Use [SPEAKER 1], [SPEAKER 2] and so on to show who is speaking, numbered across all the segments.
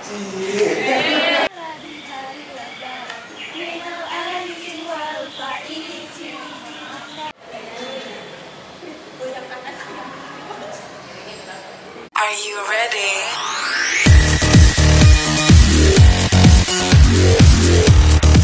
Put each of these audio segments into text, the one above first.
[SPEAKER 1] Are you ready?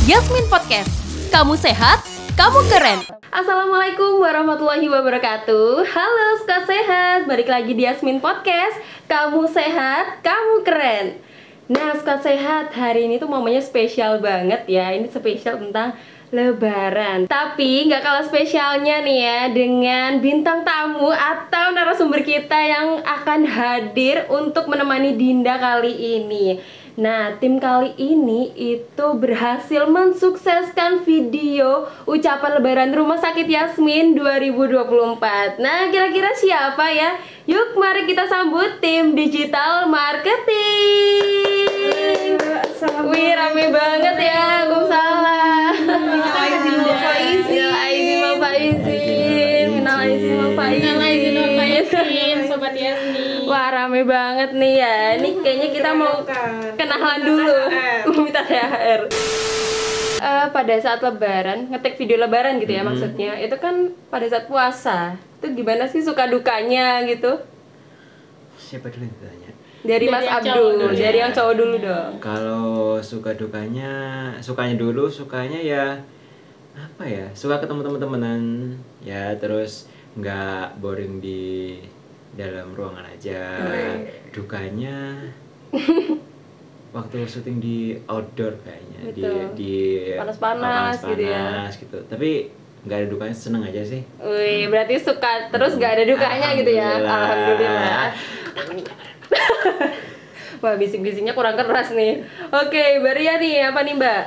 [SPEAKER 2] Yasmin Podcast. Kamu sehat, kamu keren. Assalamualaikum warahmatullahi wabarakatuh. Halo Suka Sehat, balik lagi di Yasmin Podcast. Kamu sehat, kamu keren. Nah Suka Sehat, hari ini tuh momennya spesial banget ya. Ini spesial tentang Lebaran. Tapi nggak kalah spesialnya nih ya dengan bintang tamu atau narasumber kita yang akan hadir untuk menemani Dinda kali ini. Nah, tim kali ini itu berhasil mensukseskan video ucapan Lebaran Rumah Sakit Yasmin 2024. Nah, kira-kira siapa ya? Yuk, mari kita sambut tim digital marketing. Wih, rame banget ya. Aku salah. Minal aizin wal faizin. Sobat Yasmin. Wah, rame banget nih ya. Ini kayaknya kita mau kenalan dulu. Minta THR. Pada saat Lebaran, ngetek video Lebaran gitu ya maksudnya. Itu kan pada saat puasa. Itu gimana sih suka dukanya gitu?
[SPEAKER 3] Siapa dulu yang tanya?
[SPEAKER 2] Dari Mas Abdul, dari yang cowok dulu dong.
[SPEAKER 3] Kalau suka dukanya dulu, sukanya ya apa ya? Suka ketemu teman-temanan, ya terus nggak boring di dalam ruangan aja. Dukanya waktu syuting di outdoor kayaknya.
[SPEAKER 2] Betul.
[SPEAKER 3] di
[SPEAKER 2] Panas-panas gitu ya.
[SPEAKER 3] gitu. Tapi nggak ada dukanya, seneng aja sih.
[SPEAKER 2] Wih, berarti suka terus nggak ada dukanya gitu ya. Alhamdulillah. Wah, bisik-bisiknya kurang keras nih. Oke, Baria nih, apa nih Mbak?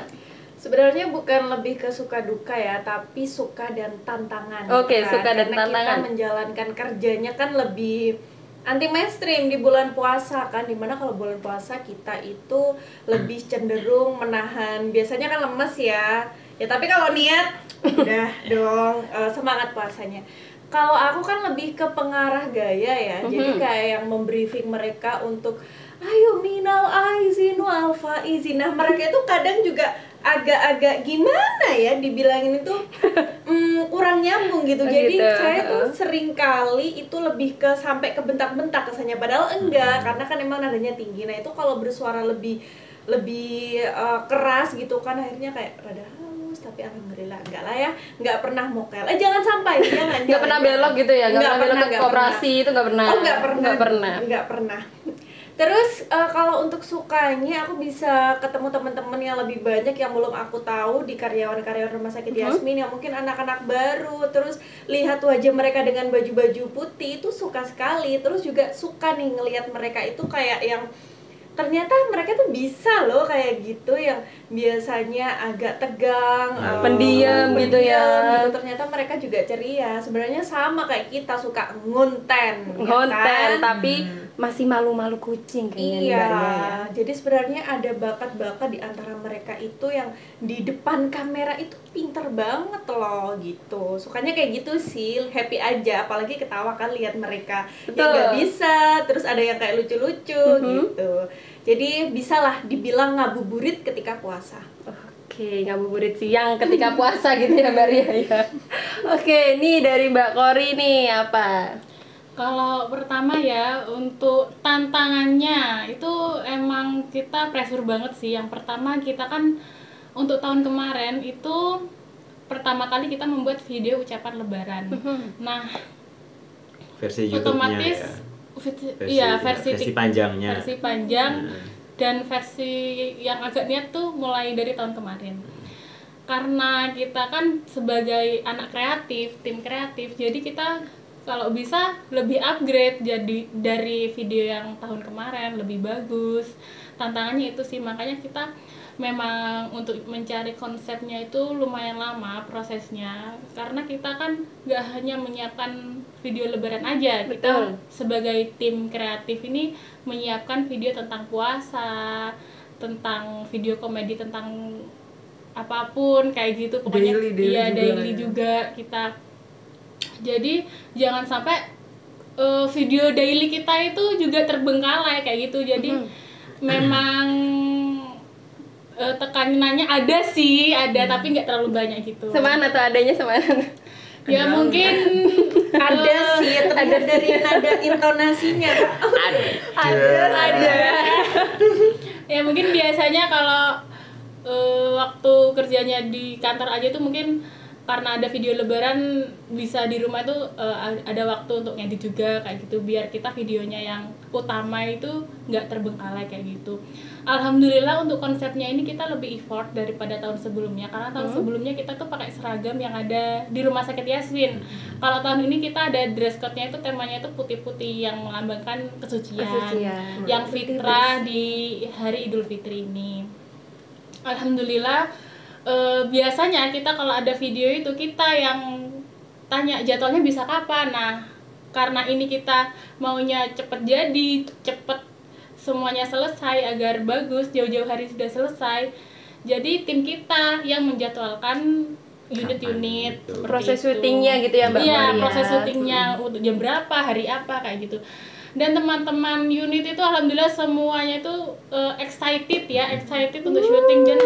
[SPEAKER 4] Sebenarnya bukan lebih ke suka duka ya, tapi suka dan tantangan.
[SPEAKER 2] Oke,
[SPEAKER 4] kan?
[SPEAKER 2] suka dan
[SPEAKER 4] Karena
[SPEAKER 2] tantangan.
[SPEAKER 4] kita menjalankan kerjanya kan lebih anti mainstream di bulan puasa kan, dimana kalau bulan puasa kita itu lebih cenderung menahan, biasanya kan lemes ya. Ya tapi kalau niat udah dong semangat puasanya. Kalau aku kan lebih ke pengarah gaya ya, jadi kayak yang membriefing mereka untuk ayo minal aizin wal faizin. Nah mereka itu kadang juga agak-agak gimana ya dibilangin itu kurang nyambung gitu. Jadi
[SPEAKER 2] gitu.
[SPEAKER 4] saya tuh sering kali itu lebih ke sampai ke bentak-bentak kesannya, padahal enggak, karena kan emang nadanya tinggi. Nah itu kalau bersuara lebih keras gitu kan akhirnya kayak rada halus, tapi alhamdulillah enggak lah ya, enggak pernah mokel. Jangan sampai
[SPEAKER 2] Nggak pernah belok gitu ya? Nggak pernah belok ke koperasi itu nggak pernah?
[SPEAKER 4] Oh nggak pernah.
[SPEAKER 2] Nggak pernah.
[SPEAKER 4] Terus kalau untuk sukanya aku bisa ketemu teman-teman yang lebih banyak yang belum aku tahu di karyawan-karyawan Rumah Sakit Yasmin yang mungkin anak-anak baru, terus lihat wajah mereka dengan baju-baju putih itu suka sekali. Terus juga suka nih ngelihat mereka itu kayak yang ternyata mereka tuh bisa loh kayak gitu, yang biasanya agak tegang,
[SPEAKER 2] pendiam gitu ya.
[SPEAKER 4] gitu. Ternyata mereka juga ceria. Sebenarnya sama kayak kita, suka ngonten,
[SPEAKER 2] Konten,
[SPEAKER 4] kan?
[SPEAKER 2] tapi masih malu-malu kucing kayaknya nih
[SPEAKER 4] Iya,
[SPEAKER 2] Mbak Ria ya.
[SPEAKER 4] jadi sebenarnya ada bakat-bakat di antara mereka itu yang di depan kamera itu pinter banget loh gitu. Sukanya kayak gitu sih, happy aja, apalagi ketawa kan lihat mereka yang nggak bisa, terus ada yang kayak lucu-lucu gitu. Jadi bisalah dibilang ngabuburit ketika puasa.
[SPEAKER 2] Oke, ngabuburit siang ketika puasa gitu ya Mbak Ria ya. Oke, nih dari Mbak Kori nih apa?
[SPEAKER 5] Kalau pertama ya, untuk tantangannya itu emang kita pressure banget sih. Yang pertama kita kan untuk tahun kemarin itu pertama kali kita membuat video ucapan Lebaran. Nah,
[SPEAKER 3] Versi YouTube-nya
[SPEAKER 5] otomatis
[SPEAKER 3] ya.
[SPEAKER 5] versi
[SPEAKER 3] panjangnya.
[SPEAKER 5] Versi panjang dan versi yang agak niat tuh mulai dari tahun kemarin. Karena kita kan sebagai anak kreatif, tim kreatif, jadi kita kalau bisa lebih upgrade jadi dari video yang tahun kemarin lebih bagus. Tantangannya itu sih, makanya kita memang untuk mencari konsepnya itu lumayan lama prosesnya, karena kita kan nggak hanya menyiapkan video Lebaran aja. Kita sebagai tim kreatif ini menyiapkan video tentang puasa, tentang video komedi, tentang apapun kayak gitu pokoknya. Daily juga kita. Jadi jangan sampai video daily kita itu juga terbengkalai kayak gitu. Jadi memang tekanannya ada sih, tapi nggak terlalu banyak gitu.
[SPEAKER 2] Semana tuh adanya semana?
[SPEAKER 5] Ya mungkin
[SPEAKER 4] Ada sih, terlihat dari nada intonasinya.
[SPEAKER 5] ada. Ya mungkin biasanya kalau waktu kerjanya di kantor aja tuh mungkin karena ada video lebaran bisa di rumah tuh ada waktu untuk ngedit juga kayak gitu biar kita videonya yang utama itu nggak terbengkalai kayak gitu. Alhamdulillah untuk konsepnya ini kita lebih effort daripada tahun sebelumnya karena tahun sebelumnya kita tuh pakai seragam yang ada di Rumah Sakit Yasmin. Kalau tahun ini kita ada dress code-nya itu temanya itu putih-putih yang melambangkan kesucian. Yang fitrah di hari Idul Fitri ini. Alhamdulillah biasanya kita kalau ada video itu kita yang tanya jadwalnya bisa kapan. Nah, karena ini kita maunya cepet jadi, cepet semuanya selesai agar bagus, jauh-jauh hari sudah selesai. Jadi tim kita yang menjadwalkan unit-unit
[SPEAKER 2] Proses syutingnya gitu ya Mbak
[SPEAKER 5] Iya,
[SPEAKER 2] Maria.
[SPEAKER 5] proses syutingnya untuk jam berapa, hari apa kayak gitu. Dan teman-teman unit itu alhamdulillah semuanya itu excited untuk syuting dan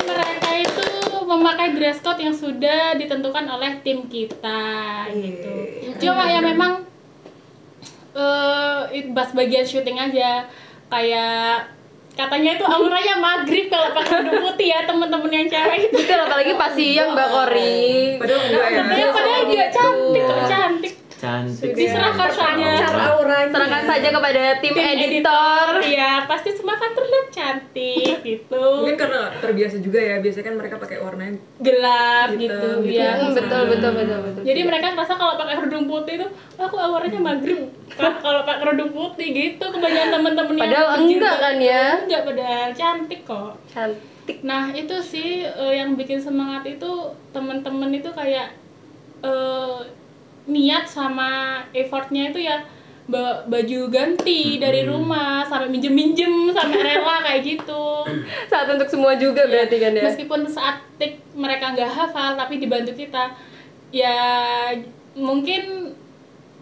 [SPEAKER 5] mereka itu memakai dress code yang sudah ditentukan oleh tim kita gitu. Cuma ya memang bagian syuting aja kayak katanya itu auranya maghrib kalau pakai kerudung putih ya teman-teman yang cewek itu.
[SPEAKER 2] Betul, apalagi pas siang Mbak Kori.
[SPEAKER 6] Padahal enggak ya.
[SPEAKER 5] Padahal dia cantik kok, cantik. Diserahkan saja.
[SPEAKER 2] Serahkan saja kepada tim editor.
[SPEAKER 5] Iya, pasti semua kan terlihat cantik gitu.
[SPEAKER 6] Mungkin karena terbiasa juga ya, biasanya kan mereka pakai warnanya
[SPEAKER 5] Gelap
[SPEAKER 6] hitam,
[SPEAKER 5] gitu,
[SPEAKER 6] gitu.
[SPEAKER 5] ya.
[SPEAKER 2] Betul.
[SPEAKER 5] Jadi mereka ngerasa kalau pakai kerudung putih itu aku auranya maghrib. Kalau pakai kerudung putih gitu kebanyakan temen-temen yang
[SPEAKER 2] Padahal enggak kan ya?
[SPEAKER 5] Enggak, padahal cantik kok.
[SPEAKER 2] Cantik.
[SPEAKER 5] Nah, itu sih yang bikin semangat itu temen-temen itu kayak niat sama effortnya itu ya baju ganti dari rumah sampai minjem sampai rela kayak gitu.
[SPEAKER 2] Saat untuk semua juga berarti kan ya?
[SPEAKER 5] Meskipun saat tik mereka nggak hafal tapi dibantu kita ya mungkin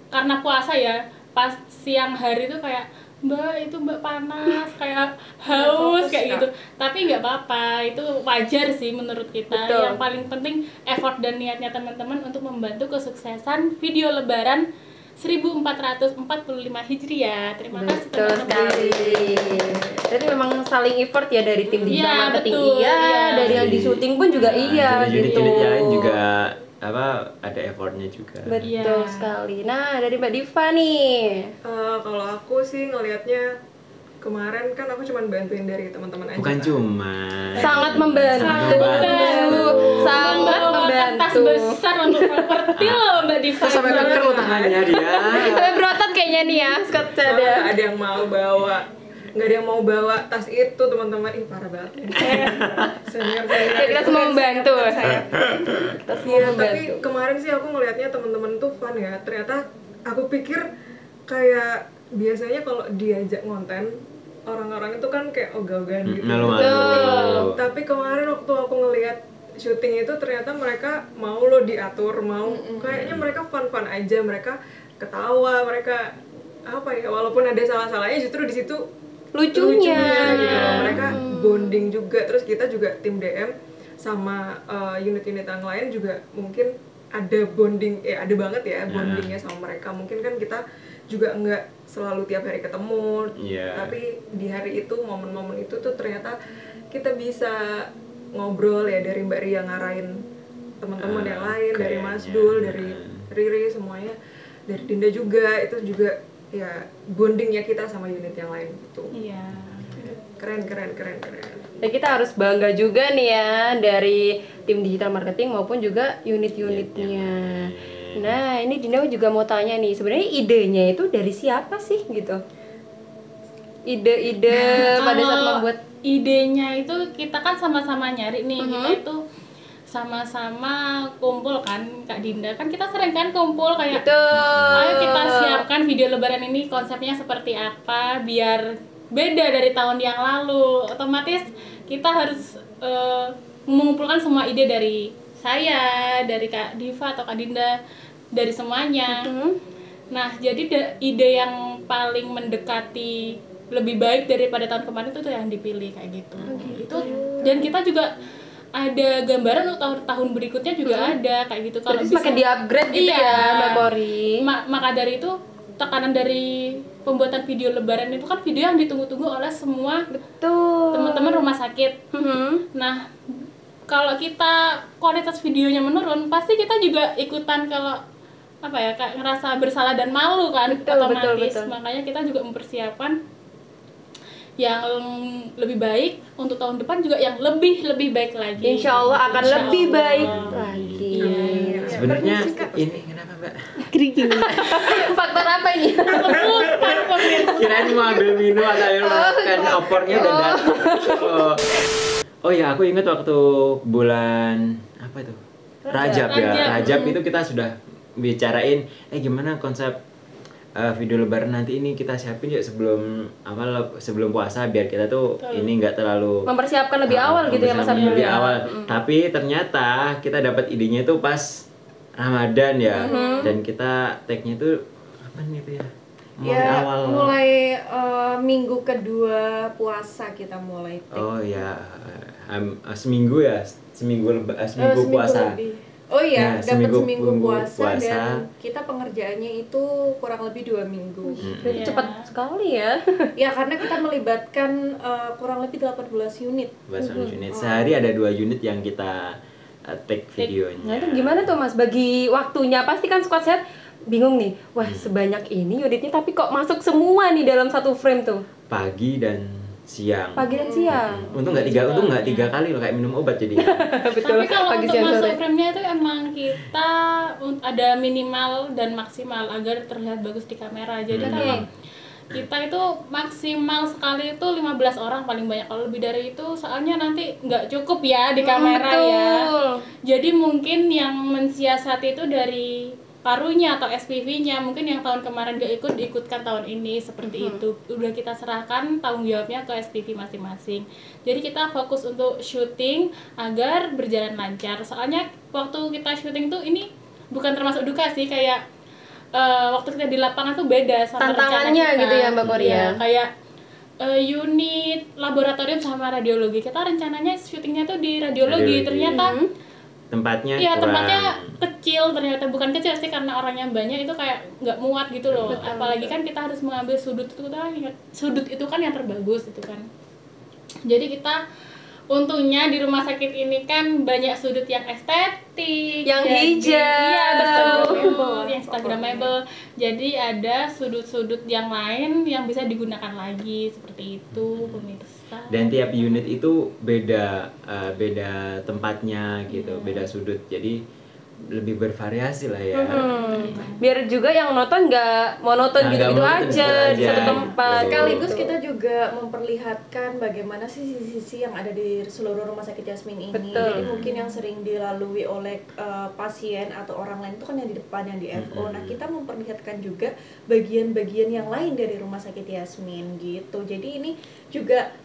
[SPEAKER 5] karena puasa ya pas siang hari itu kayak mbak panas kayak haus kayak gitu tapi nggak apa-apa itu wajar sih menurut kita.
[SPEAKER 2] Betul.
[SPEAKER 5] Yang paling penting effort dan niatnya teman-teman untuk membantu kesuksesan video lebaran 1445 Hijriah. Terima kasih
[SPEAKER 2] Betul
[SPEAKER 5] teman-teman.
[SPEAKER 2] sekali. Jadi memang saling effort ya dari tim digital
[SPEAKER 5] Iya,
[SPEAKER 2] marketing
[SPEAKER 5] betul,
[SPEAKER 2] iya,
[SPEAKER 5] iya.
[SPEAKER 2] dari yang di syuting pun juga iya
[SPEAKER 3] Dari
[SPEAKER 2] gitu.
[SPEAKER 3] unit-unit lain juga ada effortnya juga.
[SPEAKER 2] Betul
[SPEAKER 5] Iya.
[SPEAKER 2] sekali. Nah, dari Mbak Diva nih.
[SPEAKER 6] kalau aku sih ngelihatnya kemarin kan aku cuma bantuin dari teman-teman aja.
[SPEAKER 3] Bukan
[SPEAKER 6] kan.
[SPEAKER 3] cuma
[SPEAKER 2] Sangat membantu. Sangat
[SPEAKER 5] Kertas
[SPEAKER 2] membantu.
[SPEAKER 5] besar untuk properti loh Mbak Diva.
[SPEAKER 3] sampai keker loh tangannya dia.
[SPEAKER 2] Sampai berotot kayaknya nih ya, Scott
[SPEAKER 6] Soalnya
[SPEAKER 2] ada.
[SPEAKER 6] ada yang mau bawa, nggak ada yang mau bawa tas itu teman-teman. Ih parah banget. Senior.
[SPEAKER 2] Ya, kita semua membantu. Kita semua
[SPEAKER 6] Iya,
[SPEAKER 2] membantu.
[SPEAKER 6] tapi kemarin sih aku ngelihatnya teman-teman tuh fun ya. Ternyata aku pikir kayak biasanya kalau diajak ngonten orang-orang itu kan kayak ogah-ogahan gitu.
[SPEAKER 3] Malu-malu.
[SPEAKER 6] Tapi kemarin waktu aku ngelihat syuting itu ternyata mereka mau lo diatur, mau kayaknya mereka fun-fun aja, mereka ketawa, mereka apa ya, walaupun ada salah-salahnya justru di situ
[SPEAKER 2] Lucunya.
[SPEAKER 6] gitu loh. Mereka bonding juga, terus kita juga tim DM sama unit-unit yang lain juga mungkin ada bonding, ada banget ya bondingnya sama mereka. Mungkin kan kita juga nggak selalu tiap hari ketemu, tapi di hari itu, momen-momen itu tuh ternyata kita bisa ngobrol ya, dari Mbak Ria ngarahin teman-teman yang lain, dari Mas Dul, dari Riri, semuanya, dari Dinda juga, itu juga ya bondingnya kita sama unit yang lain gitu.
[SPEAKER 5] Iya.
[SPEAKER 6] Keren.
[SPEAKER 2] Ya, kita harus bangga juga nih ya dari tim digital marketing maupun juga unit-unitnya. Nah, ini Dinda juga mau tanya nih, sebenarnya idenya itu dari siapa sih gitu? Ide-ide pada saat membuat
[SPEAKER 5] idenya itu kita kan sama-sama nyari nih, kita itu sama-sama kumpul kan Kak Dinda, kan kita sering kan kumpul kayak ayo kita siapkan video lebaran ini konsepnya seperti apa biar beda dari tahun yang lalu. Otomatis kita harus mengumpulkan semua ide dari saya, dari Kak Diva atau Kak Dinda, dari semuanya. Nah, jadi ide yang paling mendekati lebih baik daripada tahun kemarin itu yang dipilih kayak gitu. Itu dan kita juga ada gambaran untuk tahun berikutnya juga ada kayak gitu. Kalau
[SPEAKER 2] Jadi semakin di-upgrade gitu ya Mbak Kori.
[SPEAKER 5] Maka dari itu tekanan dari pembuatan video lebaran itu kan video yang ditunggu-tunggu oleh semua
[SPEAKER 2] Betul.
[SPEAKER 5] teman-teman rumah sakit. Nah, kalau kita kualitas videonya menurun, pasti kita juga ikutan kalau apa ya, kayak ngerasa bersalah dan malu kan,
[SPEAKER 2] Betul,
[SPEAKER 5] otomatis.
[SPEAKER 2] betul.
[SPEAKER 5] Makanya kita juga mempersiapkan yang lebih baik untuk tahun depan juga yang lebih baik lagi.
[SPEAKER 2] Insya Allah akan
[SPEAKER 5] Insya
[SPEAKER 2] lebih
[SPEAKER 5] Allah.
[SPEAKER 2] baik lagi.
[SPEAKER 3] Sebenarnya ini kenapa Mbak?
[SPEAKER 2] Faktor apa ini?
[SPEAKER 5] Bukan pemirsa.
[SPEAKER 3] Kirain mau ambil minum atau air makan, opornya udah datang. Oh ya, aku ingat waktu bulan apa itu? Rajab ya. Rajab itu kita sudah bicarain gimana konsep video lebaran nanti ini kita siapin yuk sebelum puasa biar kita tuh ini nggak terlalu
[SPEAKER 2] Mempersiapkan lebih awal gitu ya Mas Abdul
[SPEAKER 3] lebih
[SPEAKER 2] ya.
[SPEAKER 3] awal. Tapi ternyata kita dapat idenya itu pas Ramadan ya. Dan kita tag-nya itu apa nih itu ya?
[SPEAKER 4] Mulai minggu kedua puasa kita mulai take.
[SPEAKER 3] Oh ya, seminggu ya, seminggu puasa.
[SPEAKER 4] Lebih. Oh iya,
[SPEAKER 3] Nah,
[SPEAKER 4] dapat seminggu
[SPEAKER 3] puasa.
[SPEAKER 4] dan kita pengerjaannya itu kurang lebih 2 minggu.
[SPEAKER 2] Berarti cepat sekali ya.
[SPEAKER 4] Ya karena kita melibatkan kurang lebih 18 unit.
[SPEAKER 3] 18 unit. Sehari ada 2 unit yang kita take videonya.
[SPEAKER 2] Nah itu gimana tuh Mas bagi waktunya? Pasti kan squad sehat bingung nih. Wah sebanyak ini unitnya tapi kok masuk semua nih dalam satu frame tuh.
[SPEAKER 3] Pagi dan siang.
[SPEAKER 2] Pagi dan siang.
[SPEAKER 3] Untung nggak 3 kali loh kayak minum obat jadi.
[SPEAKER 2] Betul.
[SPEAKER 5] Tapi kalau
[SPEAKER 2] Pagi
[SPEAKER 5] untuk
[SPEAKER 2] siang
[SPEAKER 5] masuk
[SPEAKER 2] sore.
[SPEAKER 5] frame-nya itu emang kita ada minimal dan maksimal agar terlihat bagus di kamera. Jadi kalau kita itu maksimal sekali itu 15 orang paling banyak. Kalau lebih dari itu soalnya nanti nggak cukup ya di kamera ya.
[SPEAKER 2] Betul.
[SPEAKER 5] Jadi mungkin yang mensiasati itu dari parunya atau SPV-nya, mungkin yang tahun kemarin gak ikut diikutkan tahun ini seperti itu. Udah kita serahkan tanggung jawabnya ke SPV masing-masing. Jadi kita fokus untuk syuting agar berjalan lancar. Soalnya waktu kita syuting tuh ini bukan termasuk duka sih, kayak waktu kita di lapangan tuh beda sama
[SPEAKER 2] Tantangannya
[SPEAKER 5] rencana kita.
[SPEAKER 2] gitu ya, Mbak Korea.
[SPEAKER 5] Iya, kayak unit laboratorium sama radiologi. Kita rencananya syutingnya tuh di radiologi. Ternyata
[SPEAKER 3] tempatnya
[SPEAKER 5] iya,
[SPEAKER 3] kurang.
[SPEAKER 5] tempatnya kecil, ternyata bukan kecil sih karena orangnya banyak, itu kayak nggak muat gitu loh. Apalagi kan kita harus mengambil sudut itu kan yang terbagus itu kan. Jadi kita untungnya di rumah sakit ini kan banyak sudut yang estetik,
[SPEAKER 2] Yang
[SPEAKER 5] jadi-
[SPEAKER 2] hijau.
[SPEAKER 5] iya betul, yang instagramable. Jadi ada sudut-sudut yang lain yang bisa digunakan lagi seperti itu pemirsa.
[SPEAKER 3] Dan tiap unit itu beda tempatnya gitu, beda sudut. Jadi lebih bervariasi lah ya.
[SPEAKER 2] Biar juga yang nonton nggak monoton
[SPEAKER 3] Nah,
[SPEAKER 2] gitu-gitu
[SPEAKER 3] nggak monoton
[SPEAKER 2] aja
[SPEAKER 3] gitu
[SPEAKER 2] di
[SPEAKER 3] aja.
[SPEAKER 2] satu tempat.
[SPEAKER 3] Betul.
[SPEAKER 4] Sekaligus kita juga memperlihatkan bagaimana sih sisi-sisi yang ada di seluruh rumah sakit Yasmin ini.
[SPEAKER 2] Betul.
[SPEAKER 4] Jadi mungkin yang sering dilalui oleh pasien atau orang lain itu kan yang di depan, yang di FO. Nah, kita memperlihatkan juga bagian-bagian yang lain dari rumah sakit Yasmin gitu. Jadi ini juga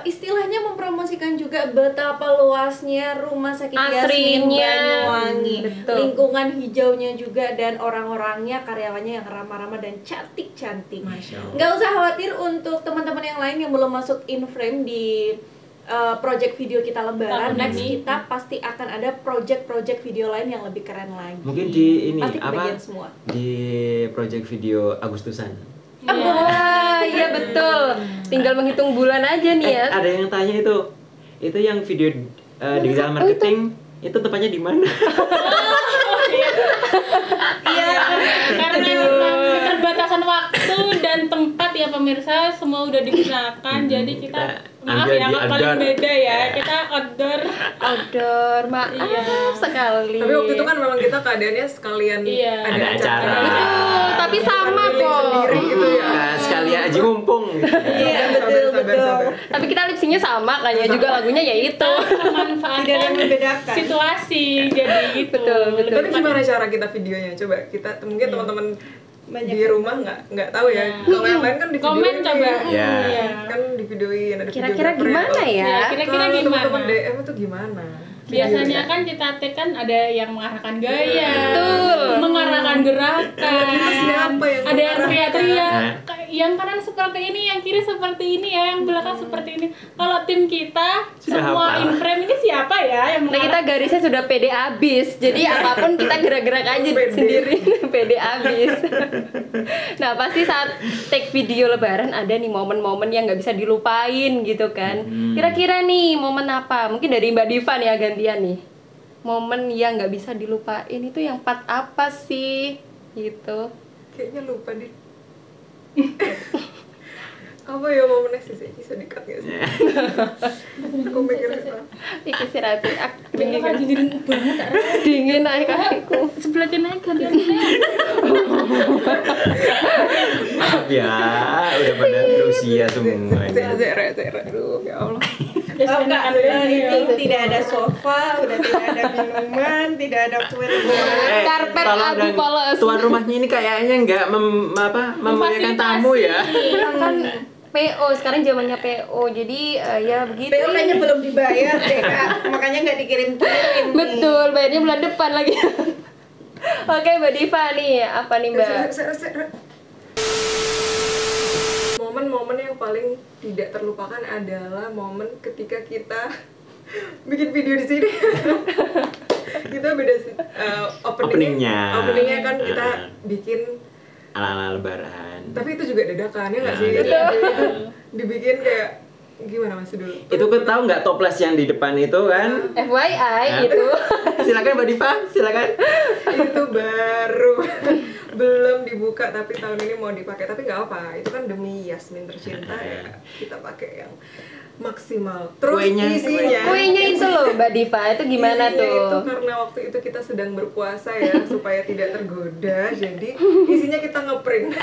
[SPEAKER 4] istilahnya mempromosikan juga betapa luasnya rumah sakit Yasmin
[SPEAKER 2] Asrinya.
[SPEAKER 4] Banyuwangi,
[SPEAKER 2] Betul.
[SPEAKER 4] lingkungan hijaunya juga, dan orang-orangnya, karyawannya yang ramah-ramah dan cantik-cantik. Nggak usah khawatir untuk teman-teman yang lain yang belum masuk in frame di project video kita lebaran.
[SPEAKER 5] Tahun
[SPEAKER 4] Next
[SPEAKER 5] ini.
[SPEAKER 4] kita pasti akan ada project video lain yang lebih keren lagi.
[SPEAKER 3] Mungkin di ini
[SPEAKER 4] pasti
[SPEAKER 3] apa?
[SPEAKER 4] kebagian semua.
[SPEAKER 3] Di project video Agustusan.
[SPEAKER 2] Wah, iya betul. Tinggal menghitung bulan aja nih ya.
[SPEAKER 3] Ada yang tanya itu yang video digital marketing itu tempatnya di mana?
[SPEAKER 5] Iya, karena memang keterbatasan waktu dan tempat ya pemirsa, semua udah digunakan. Jadi kita maaf
[SPEAKER 3] ambil
[SPEAKER 5] ya
[SPEAKER 3] di
[SPEAKER 5] nggak paling
[SPEAKER 3] outdoor.
[SPEAKER 5] beda ya, kita outdoor.
[SPEAKER 2] Outdoor, maaf
[SPEAKER 5] Iya.
[SPEAKER 2] sekali.
[SPEAKER 6] Tapi waktu itu kan memang kita keadaannya sekalian
[SPEAKER 5] Iya.
[SPEAKER 3] Ada acara.
[SPEAKER 2] Betul, tapi sama
[SPEAKER 6] Milih
[SPEAKER 2] kok.
[SPEAKER 6] sendiri gitu ya.
[SPEAKER 3] Nah, sekalian aja ngumpung.
[SPEAKER 4] Iya,
[SPEAKER 6] Sabar.
[SPEAKER 2] Tapi kita lipsingnya sama kan ya, juga lagunya ya itu.
[SPEAKER 4] Tidak ada
[SPEAKER 5] Memanfaatkan
[SPEAKER 4] yang membedakan.
[SPEAKER 5] situasi jadi gitu.
[SPEAKER 2] Betul, betul.
[SPEAKER 6] Tapi gimana cara kita videonya? Coba kita mungkin teman-teman
[SPEAKER 4] Banyak
[SPEAKER 6] di rumah nggak tahu ya. Kalau yang lain kan di
[SPEAKER 5] Komen coba.
[SPEAKER 3] Ya.
[SPEAKER 5] Iya.
[SPEAKER 6] kan di videoin ada
[SPEAKER 2] Kira-kira
[SPEAKER 6] videografer
[SPEAKER 2] gimana ya?
[SPEAKER 5] Ya, kira-kira
[SPEAKER 6] Kalau
[SPEAKER 5] gimana?
[SPEAKER 6] teman-teman DM itu gimana?
[SPEAKER 5] Biasanya kan kita take kan ada yang mengarahkan gaya,
[SPEAKER 2] Betul.
[SPEAKER 5] mengarahkan gerakan,
[SPEAKER 6] Kita siapa yang
[SPEAKER 5] ada yang
[SPEAKER 6] mengarahkan?
[SPEAKER 5] teriak-teriak.
[SPEAKER 3] Nah.
[SPEAKER 5] Kayak yang kanan seperti ini, yang kiri seperti ini ya, yang belakang seperti ini. Kalau tim kita
[SPEAKER 3] Sudah
[SPEAKER 5] semua
[SPEAKER 3] hafal.
[SPEAKER 5] in frame ini siapa ya yang
[SPEAKER 2] Nah kita garisnya sudah pede abis, jadi apapun kita gerak-gerak aja sendiri, pede abis. Nah pasti saat take video lebaran ada nih momen-momen yang nggak bisa dilupain gitu kan. Kira-kira nih momen apa? Mungkin dari Mbak Diva nih ya gantian nih. Momen yang nggak bisa dilupain itu yang part apa sih? Gitu.
[SPEAKER 6] Kayaknya lupa deh. Apa ya momennya sih bisa dikat gak sih? Aku mikir apa?
[SPEAKER 2] Iki sih rapi,
[SPEAKER 5] dingin kan dingin banget tak
[SPEAKER 2] dingin aja kakiku.
[SPEAKER 5] sebelah kena gantian.
[SPEAKER 3] Maaf ya, udah pada berusia semua.
[SPEAKER 6] Zera, aduh ya Allah.
[SPEAKER 4] Oh enggak, ini tidak ada sofa, udah tidak ada minuman, tidak ada kue.
[SPEAKER 2] Karpet
[SPEAKER 3] tolong
[SPEAKER 2] abu
[SPEAKER 3] dong,
[SPEAKER 2] polos.
[SPEAKER 3] tuan rumahnya ini kayaknya nggak memuliakan tamu ya.
[SPEAKER 2] Kan PO sekarang zamannya PO, jadi ya begitu.
[SPEAKER 4] PO kayaknya belum dibayar deh Kak, makanya nggak dikirim-kirim.
[SPEAKER 2] Betul, bayarnya bulan depan lagi. Oke Mbak Diva nih, apa nih Mbak?
[SPEAKER 6] Zera. Momen-momen yang paling tidak terlupakan adalah momen ketika kita bikin video di sini. Kita beda sih
[SPEAKER 3] Openingnya.
[SPEAKER 6] Openingnya kan kita bikin,
[SPEAKER 3] Ala-ala lebaran.
[SPEAKER 6] tapi itu juga dadakan ya nggak sih?
[SPEAKER 3] Nah,
[SPEAKER 6] Itu dibikin kayak gimana Mas dulu?
[SPEAKER 3] Itu kan tahu nggak toples yang di depan itu kan?
[SPEAKER 2] FYI itu.
[SPEAKER 3] Silakan Mbak Diva, silakan.
[SPEAKER 6] Itu baru belum dibuka tapi tahun ini mau dipakai, tapi nggak apa, itu kan demi Yasmin tercinta ya kita pakai yang maksimal. Terus isinya
[SPEAKER 2] Kuenya itu loh Mbak Diva, itu gimana
[SPEAKER 6] isinya itu
[SPEAKER 2] tuh?
[SPEAKER 6] karena waktu itu kita sedang berpuasa ya supaya tidak tergoda, jadi isinya kita ngeprint.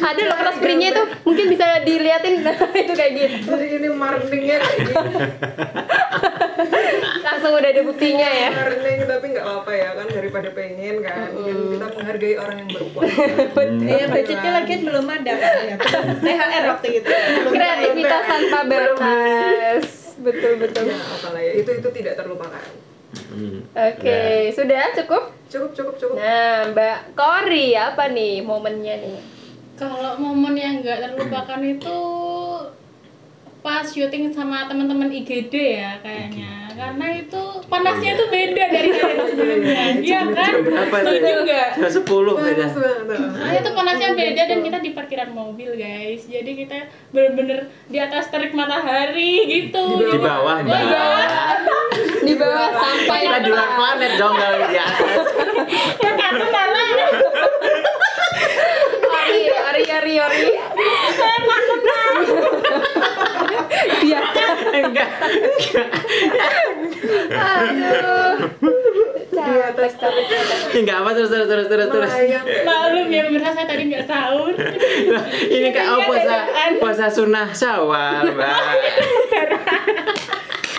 [SPEAKER 2] Ada loh kertas printnya itu, mungkin bisa diliatin itu kayak gitu.
[SPEAKER 6] Jadi ini marketingnya kayak gini,
[SPEAKER 2] Langsung udah ada buktinya ya.
[SPEAKER 6] marketing, tapi nggak apa-apa ya kan, daripada pengen kan, dan kita menghargai orang yang berpuasa.
[SPEAKER 4] Iya, budgetnya lagi belum ada Kak. Ya, THR waktu itu.
[SPEAKER 2] Kreativitas tanpa batas. Betul.
[SPEAKER 6] Ya apalah ya, itu tidak terlupakan.
[SPEAKER 2] Oke, sudah cukup?
[SPEAKER 6] Cukup.
[SPEAKER 2] Nah, Mbak Kori apa nih momennya nih?
[SPEAKER 5] Kalau momen yang nggak terlupakan itu pas syuting sama teman-teman IGD ya kayaknya, karena itu panasnya itu beda dari hari sebelumnya, iya kan?
[SPEAKER 3] Berapa tuh?
[SPEAKER 5] Setuju nggak?
[SPEAKER 3] Jam 10 beda.
[SPEAKER 6] Panas banget.
[SPEAKER 5] Nah, itu panasnya beda dan kita di parkiran mobil guys, jadi kita bener-bener di atas terik matahari gitu.
[SPEAKER 3] Di bawah, Mbak.
[SPEAKER 2] Di bawah sampai
[SPEAKER 3] Kita di luar planet dong kalau di atas.
[SPEAKER 5] Ya kartu malah.
[SPEAKER 2] Ori. Iya.
[SPEAKER 3] Enggak.
[SPEAKER 2] Aduh.
[SPEAKER 6] Di atas terik.
[SPEAKER 3] Enggak apa terus.
[SPEAKER 6] Melayang.
[SPEAKER 5] Maklum ya pemirsa, saya tadi nggak sahur.
[SPEAKER 3] Ini kan puasa sunnah Syawal, Mbak.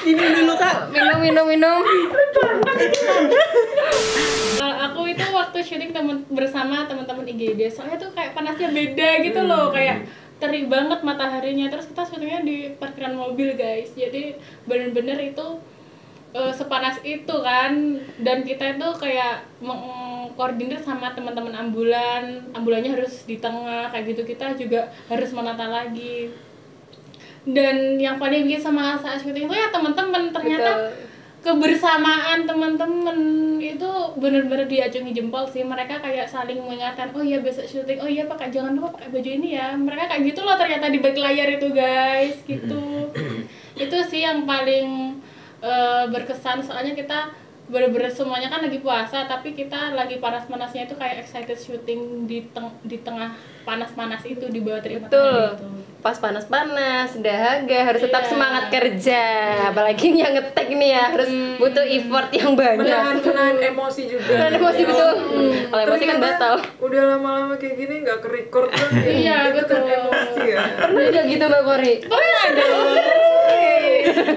[SPEAKER 4] Minum dulu Kak.
[SPEAKER 2] Minum.
[SPEAKER 5] Kalau aku itu waktu syuting bersama teman-teman IGD, soalnya tuh kayak panasnya beda gitu loh, kayak terik banget mataharinya. Terus kita syutingnya di parkiran mobil guys, jadi bener-bener itu sepanas itu kan. Dan kita itu kayak mengkoordinir sama teman-teman ambulannya harus di tengah kayak gitu, kita juga harus menata lagi. Dan yang paling bikin sama saat syuting itu ya teman-teman, ternyata kebersamaan teman-teman itu benar-benar diacungi jempol sih. Mereka kayak saling mengingatkan, oh iya besok syuting, oh iya Pak jangan lupa pakai baju ini ya. Mereka kayak gitu loh ternyata di balik layar itu guys, gitu. Itu sih yang paling berkesan, soalnya kita bener-bener semuanya kan lagi puasa, tapi kita lagi panas-panasnya itu kayak excited syuting di tengah panas-panas itu, di bawah terik matahari itu.
[SPEAKER 2] Pas panas-panas, dahaga, harus tetap
[SPEAKER 5] Iya.
[SPEAKER 2] semangat kerja. Apalagi yang ngetek nih ya, harus butuh effort yang banyak.
[SPEAKER 6] Menahan emosi juga.
[SPEAKER 2] Dan emosi betul. Kalau emosi kan
[SPEAKER 6] Ternyata
[SPEAKER 2] batal.
[SPEAKER 6] Udah lama-lama kayak gini nggak ke-record kan.
[SPEAKER 5] Iya,
[SPEAKER 6] Itu kan
[SPEAKER 5] betul.
[SPEAKER 6] emosi ya.
[SPEAKER 2] Pernah nggak gitu Mbak Kori?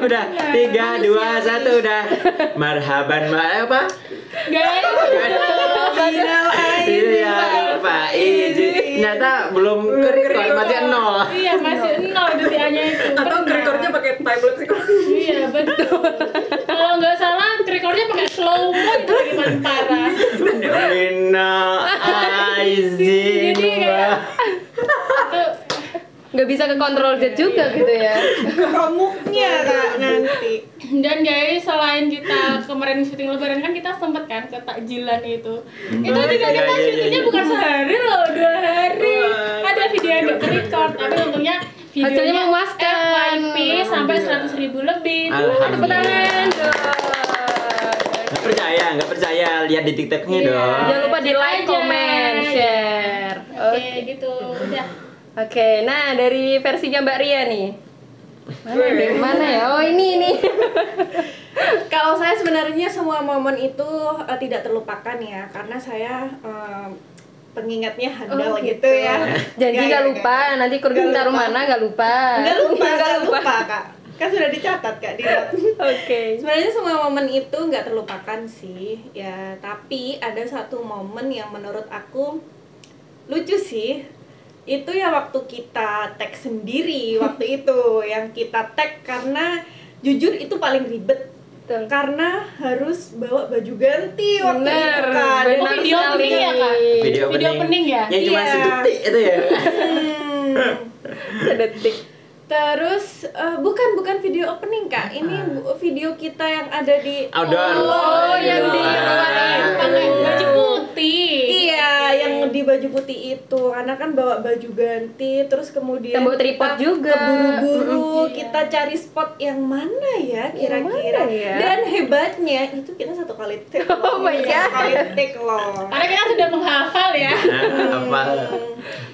[SPEAKER 3] Udah 3, 2, 1 udah. Marhaban apa?
[SPEAKER 5] Guys,
[SPEAKER 3] Iya, Pak Izin. Ternyata belum ke-record, masih 0.
[SPEAKER 5] iya masih 0 dutiannya itu.
[SPEAKER 6] Atau ke-recordnya pakai timelapse gitu.
[SPEAKER 5] Iya betul. Kalau nggak salah recordnya pakai slow mo, itu lagi paling parah.
[SPEAKER 3] Mina Aizin.
[SPEAKER 5] Jadi kayak itu
[SPEAKER 2] nggak bisa ke Ctrl Z juga gitu ya.
[SPEAKER 4] Komuknya Kak nanti.
[SPEAKER 5] Dan guys, selain kita kemarin syuting lebaran kan kita sempet kan ke takjilan itu. Itu juga kita syutingnya bukan sehari loh, 2 hari. Ada video yang gak record, tapi untungnya
[SPEAKER 2] Hasilnya
[SPEAKER 5] videonya
[SPEAKER 2] memuaskan.
[SPEAKER 5] FYP sampai 100.000 lebih.
[SPEAKER 2] Tepuk tangan.
[SPEAKER 3] Nggak percaya, lihat di TikToknya dong.
[SPEAKER 2] Jangan lupa di like,
[SPEAKER 5] Aja.
[SPEAKER 2] comment, share.
[SPEAKER 5] Oke, gitu. Udah.
[SPEAKER 2] Oke, nah dari versinya Mbak Ria nih. Mana ya? Oh ini.
[SPEAKER 4] Kalau saya sebenarnya semua momen itu tidak terlupakan ya, karena saya pengingatnya handal gitu ya.
[SPEAKER 2] Janji nggak lupa, nanti kurang taruh mana nggak lupa.
[SPEAKER 4] Nggak lupa Kak. Kan sudah dicatat Kak di note.
[SPEAKER 2] Oke.
[SPEAKER 4] Sebenarnya semua momen itu nggak terlupakan sih ya, tapi ada satu momen yang menurut aku lucu sih. Itu ya waktu kita tag sendiri waktu itu, yang kita tag karena jujur itu paling ribet.
[SPEAKER 2] Betul.
[SPEAKER 4] Karena harus bawa baju ganti waktu
[SPEAKER 2] Bener,
[SPEAKER 4] itu kan.
[SPEAKER 2] bener.
[SPEAKER 5] Oh, video opening ya, Kak?
[SPEAKER 3] Video
[SPEAKER 5] opening ya?
[SPEAKER 3] Yang cuma
[SPEAKER 4] Iya.
[SPEAKER 3] sedetik itu ya.
[SPEAKER 2] Sedetik.
[SPEAKER 4] Terus bukan video opening Kak, ini video kita yang ada di
[SPEAKER 3] Outdoor.
[SPEAKER 2] Oh, yang di
[SPEAKER 5] Yang pakai baju putih.
[SPEAKER 4] Iya, yang di baju putih itu, karena kan bawa baju ganti, terus kemudian
[SPEAKER 2] Kita bawa tripod juga.
[SPEAKER 4] keburu-buru, kita cari spot yang mana ya kira-kira.
[SPEAKER 2] mana ya?
[SPEAKER 4] Dan hebatnya itu kita 1 kali take loh.
[SPEAKER 2] Oh my God.
[SPEAKER 4] 1 kali take loh.
[SPEAKER 5] Karena kita sudah menghafal ya.
[SPEAKER 3] Apa?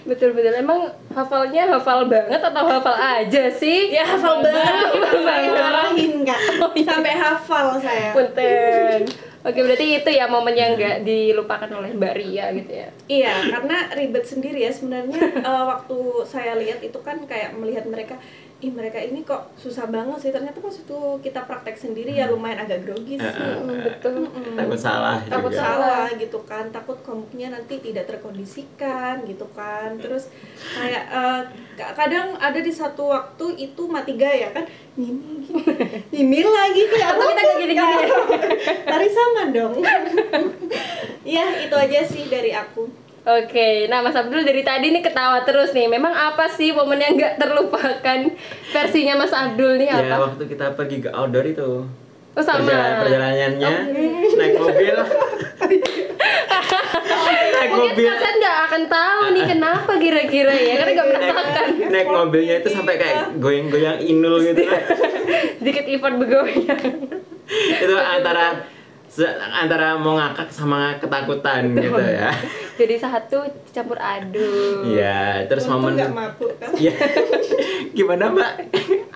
[SPEAKER 2] Betul. Emang hafalnya hafal banget atau hafal aja sih?
[SPEAKER 4] Ya hafal banget, saya marahin Kak. Sampai hafal saya.
[SPEAKER 2] Punten. Oke, berarti itu ya momen yang nggak dilupakan oleh Mbak Ria gitu ya.
[SPEAKER 4] Iya, karena ribet sendiri ya sebenarnya. Waktu saya lihat itu kan kayak melihat mereka, mereka ini kok susah banget sih. Ternyata pas itu kita praktek sendiri ya lumayan agak grogi sih.
[SPEAKER 2] Betul.
[SPEAKER 3] Takut salah
[SPEAKER 4] Takut
[SPEAKER 3] juga.
[SPEAKER 4] salah gitu kan, takut komuknya nanti tidak terkondisikan gitu kan. Terus kayak kadang ada di satu waktu itu mati gaya kan, ini lagi kayak
[SPEAKER 2] Atau kita kayak gini-gini ya?
[SPEAKER 4] Tari sama dong. Ya itu aja sih dari aku.
[SPEAKER 2] Oke, nah Mas Abdul dari tadi nih ketawa terus nih. Memang apa sih momen yang nggak terlupakan versinya Mas Abdul nih
[SPEAKER 3] Ya
[SPEAKER 2] apa?
[SPEAKER 3] waktu kita pergi ke outdoor itu.
[SPEAKER 2] Oh sama.
[SPEAKER 3] Perjalanannya naik mobil. Naik
[SPEAKER 2] Mungkin
[SPEAKER 3] mobil.
[SPEAKER 2] kalian nggak akan tahu nih kenapa kira-kira ya, karena nggak merasakan.
[SPEAKER 3] Naik mobilnya itu sampai kayak goyang-goyang inul gitu.
[SPEAKER 2] Sedikit effort begoyang.
[SPEAKER 3] Itu antara mau ngakak sama ketakutan gitu ya.
[SPEAKER 2] Jadi satu campur aduk.
[SPEAKER 3] Iya, terus
[SPEAKER 4] Untung
[SPEAKER 3] momen
[SPEAKER 4] nggak mabuk kan.
[SPEAKER 3] ya. Gimana Mbak?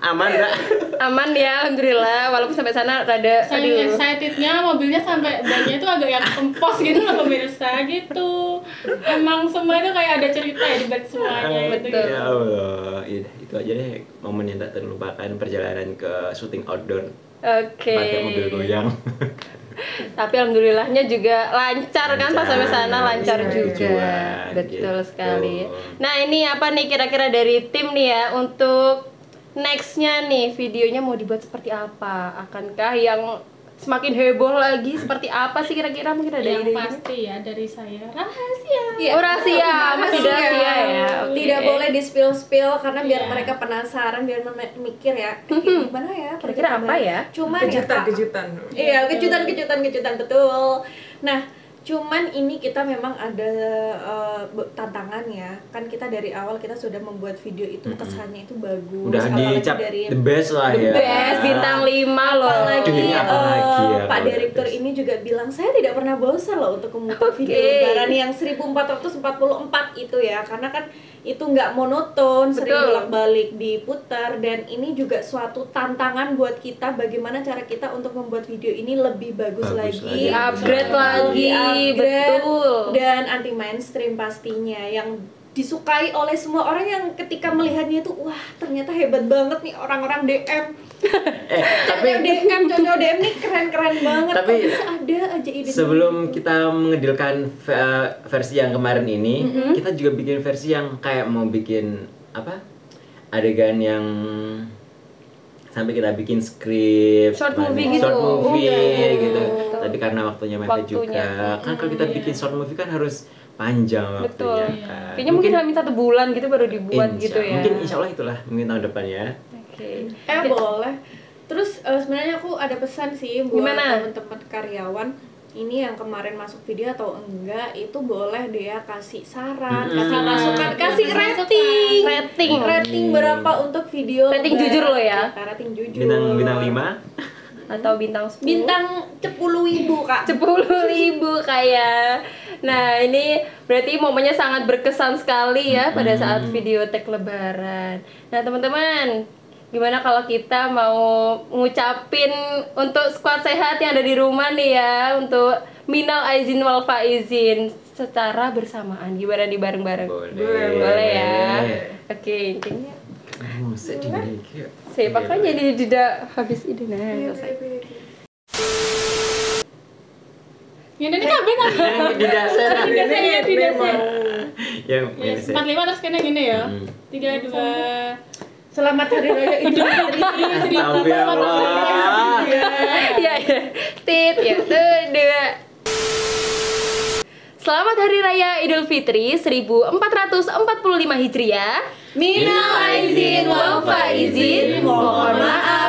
[SPEAKER 3] Aman Mbak?
[SPEAKER 2] Aman ya, alhamdulillah. Walaupun sampai sana rada
[SPEAKER 5] Saking
[SPEAKER 2] aduh.
[SPEAKER 5] excitednya mobilnya sampai bannya itu agak yang kempos gitu loh pemirsa gitu. Emang semua itu kayak ada cerita ya di balik semuanya gitu.
[SPEAKER 2] Betul.
[SPEAKER 3] Ya Allah, itu aja deh momen yang tak terlupakan perjalanan ke syuting outdoor
[SPEAKER 2] Oke.
[SPEAKER 3] pakai mobil goyang.
[SPEAKER 2] Tapi alhamdulillahnya juga lancar kan pas sampai sana, lancar
[SPEAKER 3] Iya,
[SPEAKER 2] juga.
[SPEAKER 3] tujuan,
[SPEAKER 2] Betul
[SPEAKER 3] gitu.
[SPEAKER 2] sekali. Nah, ini apa nih kira-kira dari tim nih ya untuk nextnya nih videonya mau dibuat seperti apa? Akankah yang semakin heboh lagi seperti apa sih kira-kira, mungkin ada
[SPEAKER 5] Yang
[SPEAKER 2] ide?
[SPEAKER 5] pasti ya dari saya rahasia.
[SPEAKER 4] Iya.
[SPEAKER 2] Oh, rahasia, masih rahasia ya. Oke.
[SPEAKER 4] Tidak boleh di spill karena biar
[SPEAKER 5] Iya.
[SPEAKER 4] mereka penasaran, biar mikir ya, gimana ya?
[SPEAKER 2] Kira-kira apa ya?
[SPEAKER 4] Cuman ya, Kak,
[SPEAKER 6] Kejutan.
[SPEAKER 4] iya, kejutan betul. Nah, cuman ini kita memang ada tantangan ya. Kan kita dari awal kita sudah membuat video itu kesannya itu bagus.
[SPEAKER 3] Udah
[SPEAKER 4] apalagi
[SPEAKER 3] dicap
[SPEAKER 4] dari
[SPEAKER 3] the best lah ya.
[SPEAKER 2] Best bintang 5 loh.
[SPEAKER 4] apalagi,
[SPEAKER 3] Aduh, ini apa lagi ya
[SPEAKER 4] Pak
[SPEAKER 3] kalau
[SPEAKER 4] Direktur
[SPEAKER 3] the best?
[SPEAKER 4] ini juga bilang saya tidak pernah bosan loh untuk memutar video lebaran yang 1444 itu ya, karena kan itu nggak monoton, sering
[SPEAKER 2] Betul.
[SPEAKER 4] bolak-balik diputar, dan ini juga suatu tantangan buat kita bagaimana cara kita untuk membuat video ini lebih bagus
[SPEAKER 3] Bagus
[SPEAKER 4] lagi,
[SPEAKER 3] lagi.
[SPEAKER 2] Upgrade lagi,
[SPEAKER 4] di-upgrade,
[SPEAKER 2] betul.
[SPEAKER 4] dan anti mainstream pastinya, yang disukai oleh semua orang yang ketika melihatnya itu wah ternyata hebat banget nih orang-orang DM. Cowok DM nih keren-keren banget.
[SPEAKER 3] Tapi
[SPEAKER 4] kok bisa ada aja ide.
[SPEAKER 3] sebelum kita mengedilkan versi yang kemarin ini, kita juga bikin versi yang kayak mau bikin apa? Adegan yang sampai kita bikin skrip,
[SPEAKER 2] Short movie gitu.
[SPEAKER 3] short movie
[SPEAKER 2] Iya,
[SPEAKER 3] gitu.
[SPEAKER 2] betul.
[SPEAKER 3] Tapi karena waktunya mepet
[SPEAKER 2] Waktunya.
[SPEAKER 3] juga, kan kalau kita bikin short movie kan harus panjang
[SPEAKER 2] Betul.
[SPEAKER 3] waktunya kan.
[SPEAKER 2] Kayaknya mungkin hamil 1 bulan gitu baru dibuat gitu ya.
[SPEAKER 3] Mungkin insya Allah itulah mungkin tahun depan ya.
[SPEAKER 2] Oke.
[SPEAKER 4] Boleh. Terus sebenarnya aku ada pesan sih buat
[SPEAKER 2] Gimana?
[SPEAKER 4] teman-teman karyawan ini yang kemarin masuk video atau enggak, itu boleh deh ya kasih saran, kasih masukan, kasih rating. Rating berapa untuk video?
[SPEAKER 2] Rating jujur lo ya.
[SPEAKER 4] Rating jujur.
[SPEAKER 3] Bintang 5
[SPEAKER 2] Atau bintang 10.
[SPEAKER 4] Bintang 10.000 Kak.
[SPEAKER 2] 10.000 kayak. Nah, ini berarti momennya sangat berkesan sekali ya pada saat video tag lebaran. Nah, teman-teman, gimana kalau kita mau ngucapin untuk squad sehat yang ada di rumah nih ya, untuk minal aizin wal faizin secara bersamaan. Gimana nih bareng-bareng? Boleh ya. Oke, intinya
[SPEAKER 3] sedih nih.
[SPEAKER 2] saya pakai jadi tidak habis ide nah selesai.
[SPEAKER 5] Ini nih kabeh kan.
[SPEAKER 3] Di dasar.
[SPEAKER 5] Di dasar ya, di dasar.
[SPEAKER 3] Yang
[SPEAKER 5] Ya, 45 terus kena gini ya. 3 2
[SPEAKER 4] Selamat Hari Raya Idul Fitri.
[SPEAKER 3] Astagfirullah.
[SPEAKER 2] Ya, tit ya tuh dua. Selamat Hari Raya Idul Fitri 1445 Hijriah.
[SPEAKER 4] Minal aizin wal faizin. Mohon maaf